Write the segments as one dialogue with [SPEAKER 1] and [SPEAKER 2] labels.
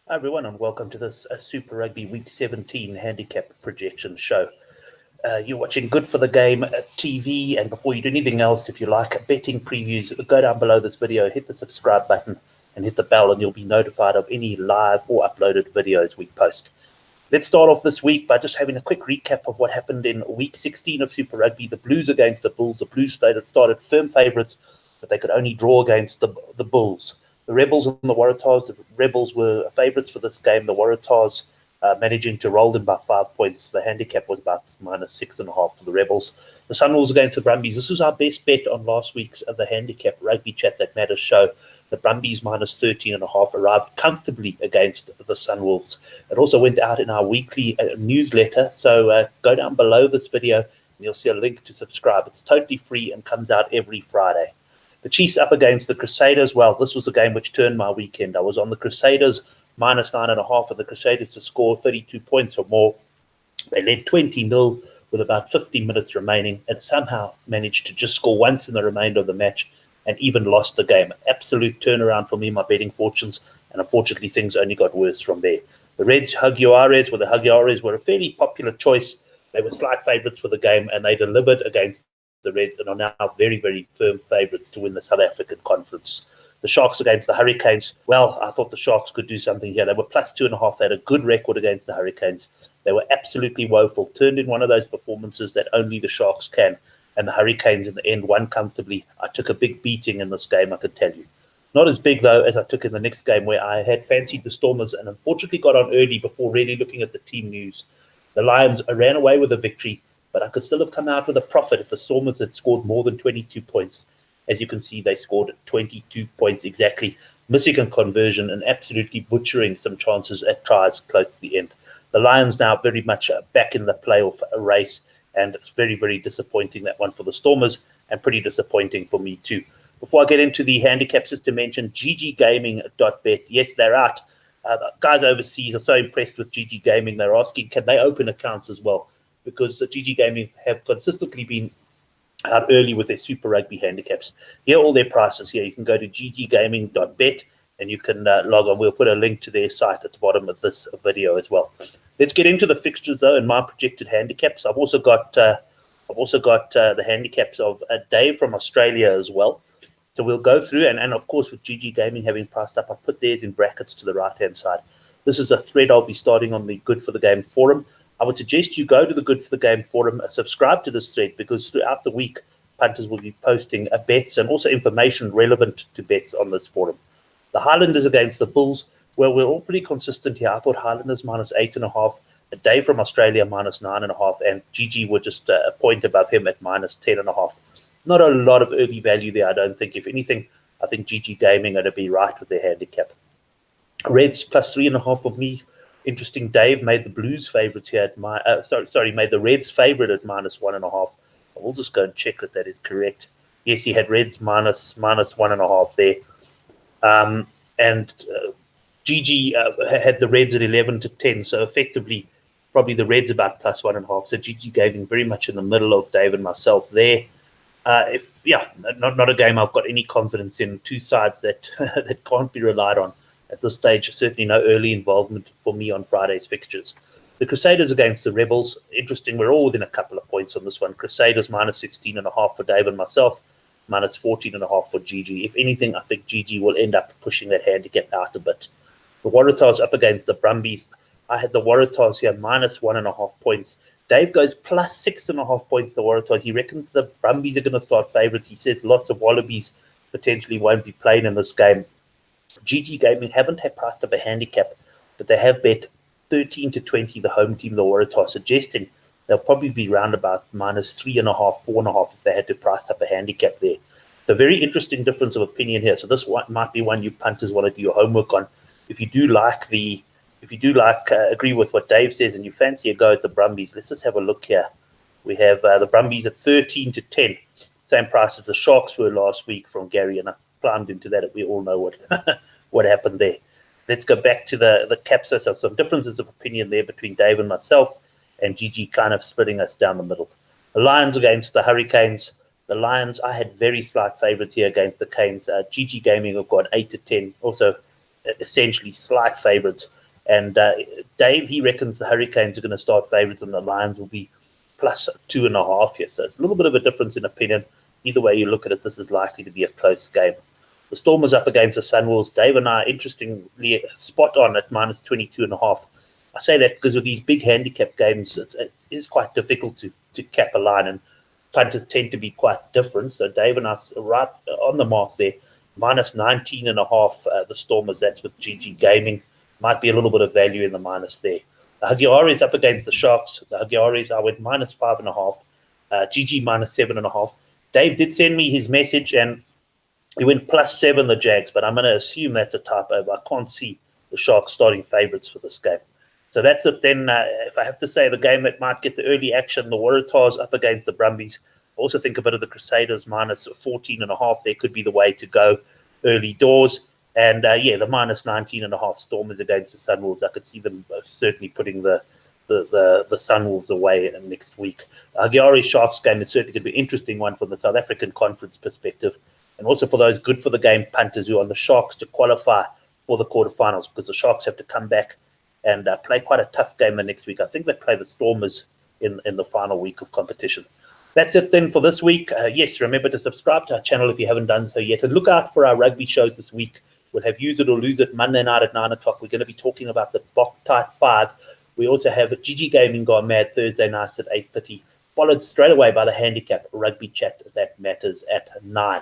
[SPEAKER 1] Hi everyone, and welcome to this Super Rugby Week 17 Handicap Projection Show. You're watching Good for the Game TV, and before you do anything else, if you like betting previews, go down below this video, hit the subscribe button, and hit the bell, and you'll be notified of any live or uploaded videos we post. Let's start off this week by just having a quick recap of what happened in Week 16 of Super Rugby. The Blues against the Bulls. The Blues started firm favourites, but they could only draw against the Bulls. The Rebels and the Waratahs. The Rebels were favourites for this game. The Waratahs managing to roll them by 5 points. The handicap was about -6.5 for the Rebels. The Sunwolves against the Brumbies. This was our best bet on last week's the Handicap Rugby Chat That Matters show. The Brumbies -13.5 arrived comfortably against the Sunwolves. It also went out in our weekly newsletter, so go down below this video and you'll see a link to subscribe. It's totally free and comes out every Friday. The Chiefs up against the Crusaders. Well, this was a game which turned my weekend. I was on the Crusaders -9.5 for the Crusaders to score 32 points or more. They led 20-0 with about 15 minutes remaining and somehow managed to just score once in the remainder of the match and even lost the game. Absolute turnaround for me, my betting fortunes, and unfortunately things only got worse from there. The Reds, the Jaguares were a fairly popular choice. They were slight favourites for the game, and they delivered against the Reds and are now very, very firm favourites to win the South African Conference. The Sharks against the Hurricanes. Well, I thought the Sharks could do something here. They were +2.5. They had a good record against the Hurricanes. They were absolutely woeful. Turned in one of those performances that only the Sharks can. And the Hurricanes in the end won comfortably. I took a big beating in this game, I could tell you. Not as big, though, as I took in the next game where I had fancied the Stormers and unfortunately got on early before really looking at the team news. The Lions ran away with a victory, but I could still have come out with a profit if the Stormers had scored more than 22 points. As you can see, they scored 22 points exactly, missing a conversion and absolutely butchering some chances at tries close to the end. The Lions now very much back in the playoff race, and it's very, very disappointing, that one for the Stormers, and pretty disappointing for me too. Before I get into the handicaps, just to mention gggaming.bet. Yes, they're out. The guys overseas are so impressed with GG Gaming, they're asking, can they open accounts as well? Because GG Gaming have consistently been out early with their Super Rugby handicaps. Here are all their prices here. You can go to gggaming.bet and you can log on. We'll put a link to their site at the bottom of this video as well. Let's get into the fixtures though and my projected handicaps. I've also got the handicaps of Dave from Australia as well. So we'll go through and of course with GG Gaming having priced up, I've put theirs in brackets to the right hand side. This is a thread I'll be starting on the Good for the Game forum. I would suggest you go to the Good for the Game forum, subscribe to this thread, because throughout the week, punters will be posting bets and also information relevant to bets on this forum. The Highlanders against the Bulls. Well, we're all pretty consistent here. I thought Highlanders -8.5, Dave from Australia -9.5, and GG were just a point above him at -10.5. Not a lot of early value there, I don't think. If anything, I think GG Gaming are to be right with their handicap. Reds +3.5 for me. Interesting. Dave made the Blues favourites here at made the Reds favourite at -1.5. I will just go and check that is correct. Yes, he had Reds -1.5 there. And GG had the Reds at 11-10, so effectively probably the Reds about +1.5. So GG Gaming very much in the middle of Dave and myself there. Not a game I've got any confidence in. Two sides that that can't be relied on at this stage. Certainly no early involvement for me on Friday's fixtures. The Crusaders against the Rebels. Interesting. We're all within a couple of points on this one. Crusaders -16.5 for Dave and myself, -14.5 for GG. If anything, I think GG will end up pushing that handicap out a bit. The Waratahs up against the Brumbies. I had the Waratahs here -1.5 points. Dave goes +6.5 points, the Waratahs. He reckons the Brumbies are going to start favourites. He says lots of Wallabies potentially won't be playing in this game. GG Gaming haven't had priced up a handicap, but they have bet 13-20 the home team, the Waratahs, suggesting they'll probably be round about -3.5, 4.5 if they had to price up a handicap there. The very interesting difference of opinion here. So this might be one you punters want to do your homework on. If you do agree with what Dave says and you fancy a go at the Brumbies, let's just have a look here. We have the Brumbies at 13-10, same price as the Sharks were last week from Gary, and I climbed into that. We all know what happened there. Let's go back to the caps. So some differences of opinion there between Dave and myself, and GG kind of splitting us down the middle. The Lions against the Hurricanes. The Lions, I had very slight favourites here against the Canes. GG Gaming have gone 8-10. Also, essentially slight favourites. And Dave, he reckons the Hurricanes are going to start favourites and the Lions will be plus 2.5 here. So it's a little bit of a difference in opinion. Either way you look at it, this is likely to be a close game. The Storm is up against the Sunwolves. Dave and I, interestingly, spot on at minus 22.5. I say that because with these big handicap games, it is quite difficult to cap a line, and punters tend to be quite different. So Dave and us are right on the mark there. Minus 19.5, the Stormers, that's with GG Gaming. Might be a little bit of value in the minus there. The Hagioris up against the Sharks. The Hagioris, I went minus 5.5. GG minus 7.5. Dave did send me his message, and he went plus 7, the Jags, but I'm going to assume that's a typo. I can't see the Sharks starting favourites for this game. So that's it then. If I have to say the game that might get the early action, the Waratahs up against the Brumbies. I also think a bit of the Crusaders minus 14.5. There could be the way to go early doors. And the minus 19.5 Stormers against the Sunwolves. I could see them certainly putting the Sunwolves away next week. Hagioris Sharks game is certainly going to be an interesting one from the South African Conference perspective. And also for those good for the game punters who are on the Sharks to qualify for the quarterfinals, because the Sharks have to come back and play quite a tough game the next week. I think they play the Stormers in the final week of competition. That's it then for this week. Yes, remember to subscribe to our channel if you haven't done so yet. And look out for our rugby shows this week. We'll have Use It or Lose It Monday night at 9 o'clock. We're going to be talking about the Bok-Type 5. We also have GG Gaming Gone Mad Thursday nights at 8:30, followed straight away by the Handicap Rugby Chat that matters at 9.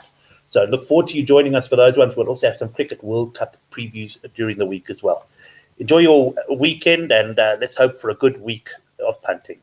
[SPEAKER 1] So look forward to you joining us for those ones. We'll also have some Cricket World Cup previews during the week as well. Enjoy your weekend, and let's hope for a good week of punting.